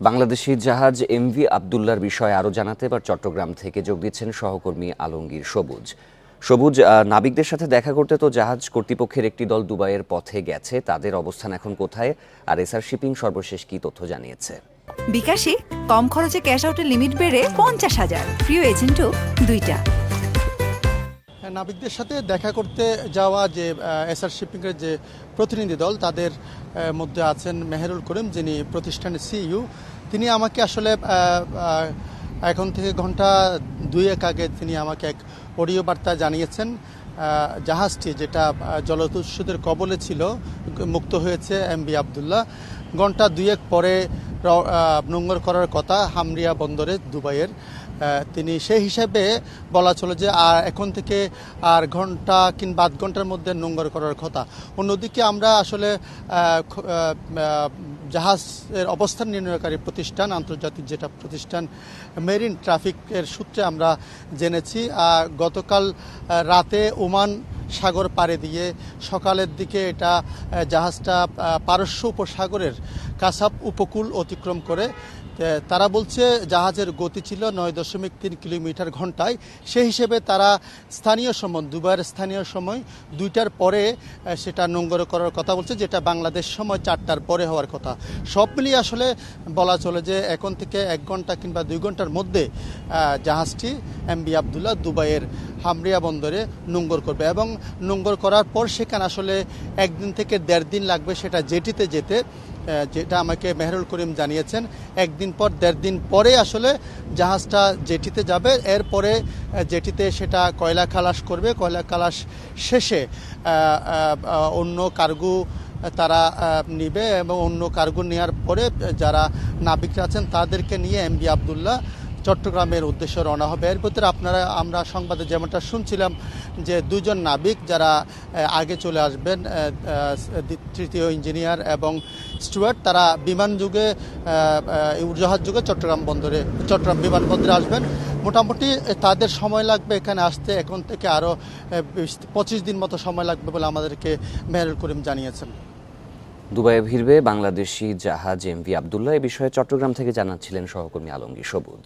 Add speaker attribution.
Speaker 1: বাংলাদেশি জাহাজ এমভি আবদুল্লাহর বিষয়ে আরও জানাতে এবার চট্টগ্রাম থেকে যোগ দিচ্ছেন সহকর্মী আলমগীর সবুজ। সবুজ, নাবিকদের সাথে দেখা করতে তো জাহাজ কর্তৃপক্ষের একটি দল দুবাইয়ের পথে গেছে, তাদের অবস্থান এখন কোথায় আর এসআর শিপিং সর্বশেষ কী তথ্য জানিয়েছে?
Speaker 2: বিকাশে কম খরচে ক্যাশ আউটের লিমিট বেড়ে 50,000, প্রিয় এজেন্টও 2টা।
Speaker 3: নাবিকদের সাথে দেখা করতে যাওয়া যে এসআর শিপিংয়ের যে প্রতিনিধি দল, তাদের মধ্যে আছেন মেহেরুল করিম, যিনি প্রতিষ্ঠানের সিইও। তিনি আমাকে আসলে এখন থেকে ঘন্টা 2 আগে তিনি আমাকে এক অডিও বার্তা জানিয়েছেন জাহাজটি, যেটা জলদস্যুদের কবলে ছিল, মুক্ত হয়েছে এমভি আবদুল্লাহ। ঘন্টা 2 পরে নোঙর করার কথা হামরিয়া বন্দরে দুবাইয়ের। তিনি সেই হিসাবে বলা চলে যে এখন থেকে আর ঘন্টা কিংবা আধ ঘন্টার মধ্যে নোঙর করার কথা। অন্যদিকে আমরা আসলে জাহাজের অবস্থান নির্ণয়কারী প্রতিষ্ঠান, আন্তর্জাতিক যেটা প্রতিষ্ঠান মেরিন ট্রাফিকের সূত্রে আমরা জেনেছি গতকাল রাতে ওমান সাগর পাড়ে দিয়ে সকালের দিকে এটা জাহাজটা পারস্য উপসাগরের কাসাব উপকূল অতিক্রম করে। তারা বলছে জাহাজের গতি ছিল 9.3 কিলোমিটার ঘন্টায়। সেই হিসেবে তারা স্থানীয় সময়, দুবাইয়ের স্থানীয় সময় 2টার পরে সেটা নোঙর করার কথা বলছে, যেটা বাংলাদেশ সময় 4টার পরে হওয়ার কথা। সব মিলিয়ে আসলে বলা চলে যে এখন থেকে 1 ঘন্টা কিংবা 2 ঘন্টার মধ্যে জাহাজটি এমভি আবদুল্লাহ দুবাইয়ের হামরিয়া বন্দরে নোঙর করবে এবং নোঙর করার পর সেখানে আসলে 1 দিন থেকে 1.5 দিন লাগবে সেটা জেটিতে যেতে, যেটা আমাকে মেহেরুল করিম জানিয়েছেন। 1 দিন পর 1.5 দিন পরে আসলে জাহাজটা জেটিতে যাবে। এরপরে জেটিতে সেটা কয়লা খালাস করবে। কয়লা খালাস শেষে অন্য কার্গো তারা নিবে এবং অন্য কার্গো নেওয়ার পরে যারা নাবিকরা আছেন তাদেরকে নিয়ে এমভি আবদুল্লাহ চট্টগ্রামের উদ্দেশ্যে রওনা হবে। এর ভিতরে আমরা সংবাদে যেমনটা শুনছিলাম যে 2 জন নাবিক যারা আগে চলে আসবেন, তৃতীয় ইঞ্জিনিয়ার এবং স্টুয়ার্ড, তারা বিমান যুগে উড়োজাহাজ যুগে চট্টগ্রাম বিমানবন্দরে আসবেন। মোটামুটি তাদের সময় লাগবে এখানে আসতে, এখন থেকে আরও 25 দিন মতো সময় লাগবে বলে আমাদেরকে মেহেরুল করিম জানিয়েছেন।
Speaker 1: দুবাইয়ে ভিড়বে বাংলাদেশি জাহাজ এমভি আবদুল্লাহ, এ বিষয়ে চট্টগ্রাম থেকে জানাচ্ছিলেন সহকর্মী আলমগীর সবুজ।